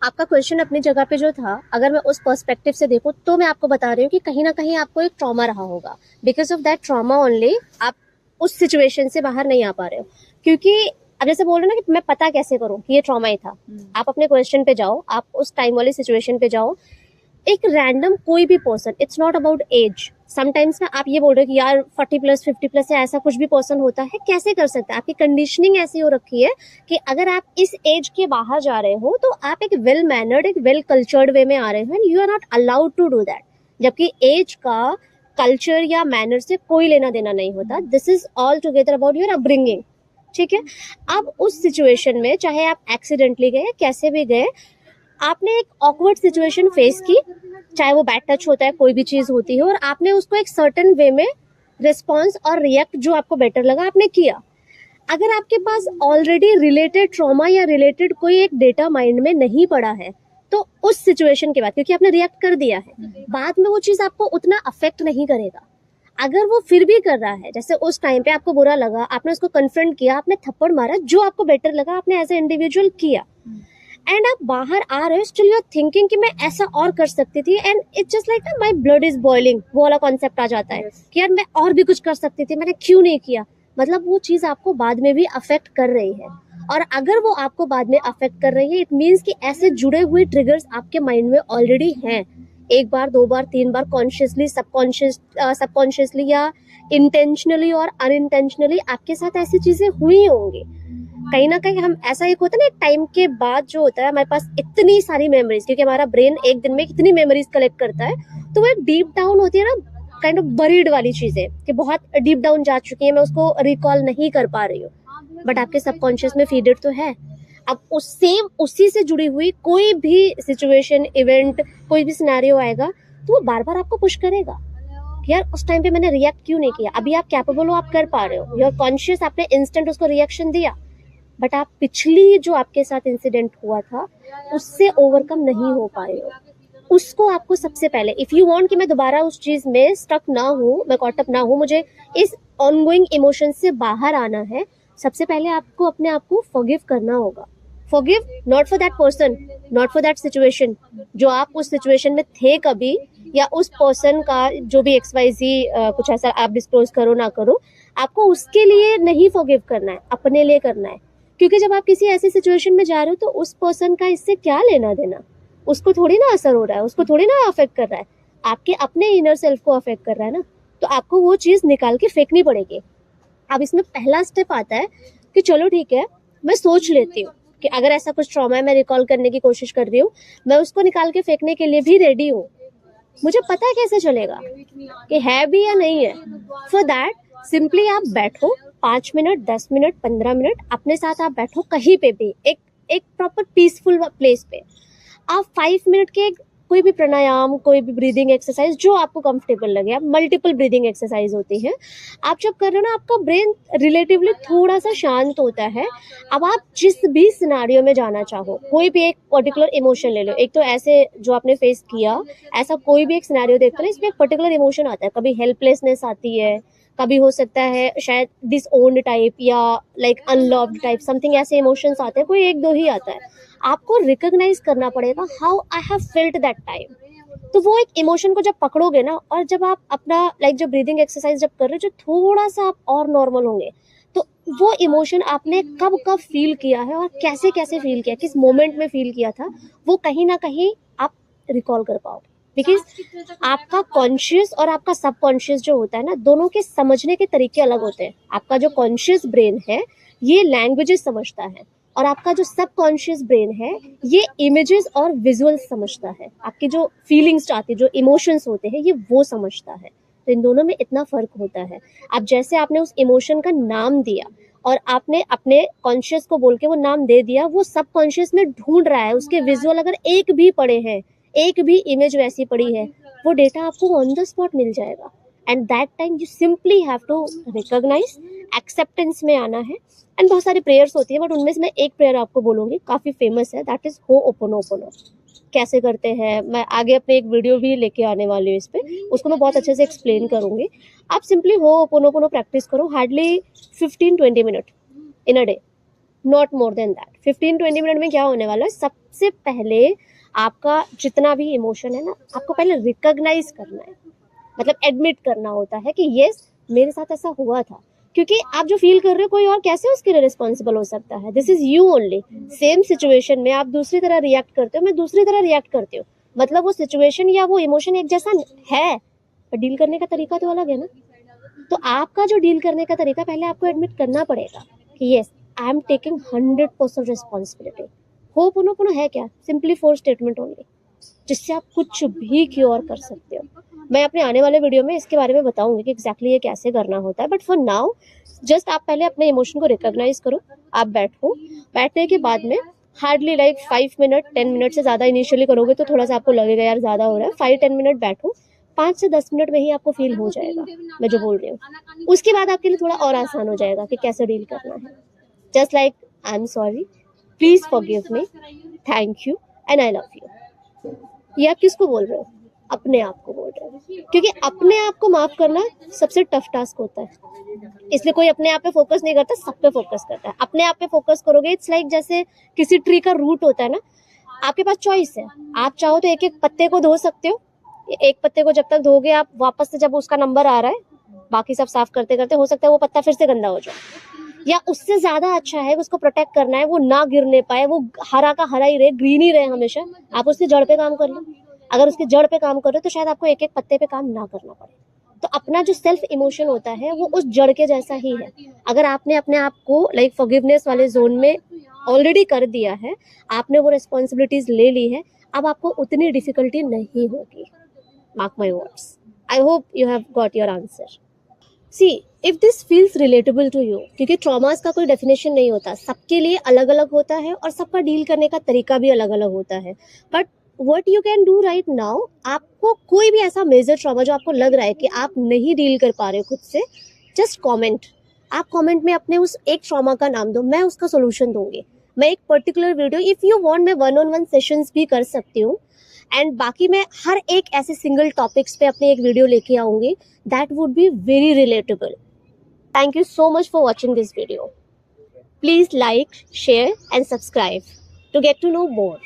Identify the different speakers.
Speaker 1: आपका क्वेश्चन अपनी जगह पे जो था, अगर मैं उस पर्सपेक्टिव से देखूं तो मैं आपको बता रही हूँ कि कहीं ना कहीं आपको एक ट्रॉमा रहा होगा। Because of that trauma only आप उस सिचुएशन से बाहर नहीं आ पा रहे हो। क्योंकि अब जैसे बोल रहे हो ना कि मैं पता कैसे करूं कि ये ट्रॉमा ही था। आप अपने क्वेश्चन पे जाओ, आप उस टाइम वाली सिचुएशन पे जाओ। एक रैंडम कोई भी person, it's not about age. Sometimes ना आप ये बोल रहे हो कि यार 40+ 50+ या ऐसा कुछ भी पर्सन होता है, कैसे कर सकता है? आपकी कंडीशनिंग ऐसी हो रखी है कि अगर आप इस एज के बाहर जा रहे हो तो आप एक वेल मैनर्ड, एक वेल कल्चर्ड वे में आ रहे हो and you are not allowed to do that. जबकि एज का कल्चर या मैनर से कोई लेना देना नहीं होता। This is altogether about your upbringing. ठीक है। अब उस सिचुएशन में चाहे आप एक्सीडेंटली गए, कैसे भी गए, आपने एक ऑकवर्ड सिचुएशन फेस की, चाहे वो बैड टच होता है, कोई भी चीज होती है, और आपने उसको एक सर्टेन वे में रिस्पॉन्स और रिएक्ट जो आपको बेटर लगा आपने किया। अगर आपके पास ऑलरेडी रिलेटेड ट्रॉमा या रिलेटेड कोई एक डेटा माइंड में नहीं पड़ा है तो उस सिचुएशन के बाद, क्योंकि आपने रिएक्ट कर दिया है, बाद में वो चीज आपको उतना अफेक्ट नहीं करेगा। अगर वो फिर भी कर रहा है, जैसे उस टाइम पे आपको बुरा लगा, आपने उसको कन्फ्रंट किया, आपने थप्पड़ मारा, जो आपको बेटर लगा आपने एज ए इंडिविजुअल किया, एंड आप बाहर आ रहे हो, स्टिल यू आर थिंकिंग कि मैं ऐसा और कर सकती थी, and it's just like my blood is boiling, वो वाला कॉन्सेप्ट आ जाता है कि यार मैं और भी कुछ कर सकती थी, मैंने क्यों नहीं किया। मतलब वो चीज आपको बाद में भी अफेक्ट कर रही है। और अगर वो आपको बाद में अफेक्ट कर रही है, इट मीन्स कि ऐसे जुड़े हुए ट्रिगर्स आपके माइंड में ऑलरेडी हैं। एक बार, दो बार, तीन बार, कॉन्शियसली, सबकॉन्शियसली या इंटेंशनली और अनइंटेंशनली आपके साथ ऐसी चीजें हुई होंगी। कहीं ना कहीं हम ऐसा, एक होता है ना, एक टाइम के बाद जो होता है हमारे पास इतनी सारी मेमोरीज, क्योंकि हमारा ब्रेन एक दिन में कितनी मेमोरीज कलेक्ट करता है, तो वो एक डीप डाउन होती है ना, काइंड ऑफ बरीड वाली चीजें कि बहुत डीप डाउन जा चुकी है, मैं उसको रिकॉल नहीं कर पा रही हूँ, बट आपके सबकॉन्शियस में फीडेड तो है। अब उसी से जुड़ी हुई कोई भी सिचुएशन, इवेंट, कोई भी सिनेरियो आएगा तो वो बार बार आपको पुश करेगा कि यार उस टाइम पे मैंने रिएक्ट क्यों नहीं किया। अभी आप कैपेबल हो, आप कर पा रहे हो, योर कॉन्शियस, आपने इंस्टेंट उसको रिएक्शन दिया, बट आप पिछली जो आपके साथ इंसिडेंट हुआ था उससे ओवरकम नहीं हो पाए हो। उसको आपको सबसे पहले, इफ यू वांट कि मैं दोबारा उस चीज में स्टक ना हूँ, मैं कॉट अप ना हूँ, मुझे इस ऑनगोइंग इमोशन से बाहर आना है, सबसे पहले आपको अपने आप को फॉरगिव करना होगा। Forgive not for that person, not for that situation, जो आप उस सिचुएशन में थे कभी, या उस पर्सन का जो भी XYZ कुछ ऐसा आप डिस्क्लोज करो ना करो, आपको उसके लिए नहीं फॉरगिव करना है, अपने लिए करना है। क्योंकि जब आप किसी ऐसी सिचुएशन में जा रहे हो तो उस पर्सन का इससे क्या लेना देना, उसको थोड़ी ना असर हो रहा है, उसको थोड़ी ना अफेक्ट कर रहा है, आपके अपने इनर सेल्फ को अफेक्ट कर रहा है ना। तो आपको वो चीज निकाल के फेंकनी पड़ेगी। अब इसमें पहला स्टेप आता है कि चलो ठीक है, मैं सोच लेती हूँ कि अगर ऐसा कुछ ट्रॉमा है, मैं रिकॉल करने की कोशिश कर रही हूँ, मैं उसको निकाल के फेंकने के लिए भी रेडी हूँ। मुझे पता है कैसे चलेगा कि है भी या नहीं है। फॉर दैट सिंपली आप बैठो 5 मिनट, 10 मिनट, 15 मिनट, अपने साथ आप बैठो कहीं पे भी, एक एक प्रॉपर पीसफुल प्लेस पे। आप 5 मिनट के कोई भी प्राणायाम, कोई भी ब्रीदिंग एक्सरसाइज जो आपको कंफर्टेबल लगे, आप मल्टीपल ब्रीदिंग एक्सरसाइज होती है, आप जब कर रहे हो ना, आपका ब्रेन रिलेटिवली थोड़ा सा शांत होता है। अब आप जिस भी सिनारियो में जाना चाहो, कोई भी एक पर्टिकुलर इमोशन ले लो, एक तो ऐसे जो आपने फेस किया, ऐसा कोई भी एक सिनारियो देखते ना, इसमें एक पर्टिकुलर इमोशन आता है, कभी हेल्पलेसनेस आती है, कभी हो सकता है शायद डिसओन्ड टाइप या लाइक अनलव्ड टाइप, समथिंग ऐसे इमोशंस आते हैं, कोई एक दो ही आता है। आपको रिकॉग्नाइज करना पड़ेगा how I have felt that time. तो वो एक इमोशन को जब पकड़ोगे ना, और जब आप अपना लाइक जो ब्रीदिंग एक्सरसाइज जब कर रहे हो, जो थोड़ा सा आप और नॉर्मल होंगे, तो वो इमोशन आपने कब कब फील किया है और कैसे कैसे फील किया, किस मोमेंट में फील किया था, वो कहीं ना कहीं आप रिकॉल कर पाओगे। बिकॉज आपका कॉन्शियस और आपका सबकॉन्शियस जो होता है ना, दोनों के समझने के तरीके अलग होते हैं। आपका जो कॉन्शियस ब्रेन है ये लैंग्वेजेस समझता है, और आपका जो सबकॉन्शियस ब्रेन है ये इमेजेस और विजुअल्स समझता है। आपकी जो फीलिंग्स आती है, जो इमोशंस होते हैं, ये वो समझता है। तो इन दोनों में इतना फर्क होता है। अब जैसे आपने उस इमोशन का नाम दिया और आपने अपने कॉन्शियस को बोल के वो नाम दे दिया, वो सबकॉन्शियस में ढूंढ रहा है उसके विजुअल, अगर एक भी पड़े हैं, एक भी इमेज वैसी पड़ी है, वो डेटा आपको ऑन द स्पॉट मिल जाएगा। And that time you simply have to recognise, acceptance में आना है। एंड बहुत सारी प्रेयर्स होती है, बट उनमें से मैं एक प्रेयर आपको बोलूंगी, काफी फेमस है, दैट इज होओपोनोपोनो। कैसे करते हैं, मैं आगे अपने एक वीडियो भी लेके आने वाली हूँ इस पे, उसको मैं बहुत अच्छे से एक्सप्लेन करूंगी। आप सिंपली होओपोनोपोनो प्रैक्टिस करो hardly 15-20 minute in a day. Not more than that. 15-20 minute में क्या होने वाला है, सबसे पहले आपका जितना भी इमोशन है ना, आपको पहले रिकॉग्नाइज करना है, मतलब एडमिट करना होता है कि यस मेरे साथ ऐसा हुआ था। क्योंकि आप जो फील कर रहे हो कोई और कैसे उसके लिए रिस्पॉन्सिबल हो सकता है, this is you only. Same situation में आप दूसरी तरह रिएक्ट करते हो, मैं दूसरी तरह रिएक्ट करती हूँ, मतलब वो सिचुएशन या वो इमोशन एक जैसा है, पर डील करने का तरीका तो अलग है ना। तो आपका जो डील करने का तरीका, पहले आपको एडमिट करना पड़ेगा कि yes I am taking 100% responsibility. Ho'oponopono है क्या, सिंपली 4 स्टेटमेंट ओनली, जिससे आप कुछ भी क्योर कर सकते हो। मैं अपने आने वाले वीडियो में इसके बारे में बताऊंगी कि एग्जैक्टली ये कैसे करना होता है, बट फॉर नाउ जस्ट आप पहले अपने इमोशन को रिकॉग्नाइज करो। आप बैठो, बैठने के बाद में हार्डली लाइक 5 मिनट 10 मिनट से ज़्यादा इनिशियली करोगे तो थोड़ा सा आपको लगेगा यार ज़्यादा हो रहा है, 5-10 मिनट बैठो, 5 से 10 मिनट में ही आपको फील हो जाएगा मैं जो बोल रही हूँ। उसके बाद आपके लिए थोड़ा और आसान हो जाएगा कि कैसे डील करना है। Just like I am sorry, please forgive me, thank you and I love you. ये आप किसको बोल रहे हो, अपने आप को बोल रहे हो, क्योंकि अपने आप को माफ करना सबसे टफ टास्क होता है। इसलिए कोई अपने आप पे फोकस नहीं करता, सब पे फोकस करता है। अपने आप पे फोकस करोगे, इट्स लाइक जैसे किसी ट्री का रूट होता है ना, आपके पास चॉइस है, आप चाहो तो एक एक पत्ते को धो सकते हो, एक पत्ते को जब तक धोगे आप वापस से, जब उसका नंबर आ रहा है बाकी सब साफ करते करते हो सकता है वो पत्ता फिर से गंदा हो जाए, या उससे ज्यादा अच्छा है उसको प्रोटेक्ट करना है, वो ना गिरने पाए, वो हरा का हरा ही रहे, ग्रीन ही रहे हमेशा, आप उसकी जड़ पे काम कर लो। अगर उसकी जड़ पे काम कर रहे हो तो शायद आपको एक एक पत्ते पे काम ना करना पड़े। तो अपना जो सेल्फ इमोशन होता है वो उस जड़ के जैसा ही है। अगर आपने अपने आप को लाइक फॉरगिवनेस वाले जोन में ऑलरेडी कर दिया है, आपने वो रिस्पॉन्सिबिलिटीज ले ली है, अब आपको उतनी डिफिकल्टी नहीं होगी। Mark my words, I hope you have got your answer. See if this feels relatable to you, क्योंकि ट्रॉमास का कोई डेफिनेशन नहीं होता, सबके लिए अलग अलग होता है और सबका डील करने का तरीका भी अलग अलग होता है। But what you can do right now, आपको कोई भी ऐसा मेजर ट्रॉमा जो आपको लग रहा है कि आप नहीं डील कर पा रहे हो खुद से, जस्ट कमेंट। आप कमेंट में अपने उस एक ट्रॉमा का नाम दो, मैं उसका सोल्यूशन दूंगी। मैं एक particular video, if you want, मैं 1-on-1 सेशंस भी कर सकती हूँ, एंड बाकी मैं हर एक ऐसे सिंगल टॉपिक्स पे अपनी एक वीडियो लेके आऊंगी that would be very relatable. Thank you so much for watching this video. Please like, share and subscribe to get to know more.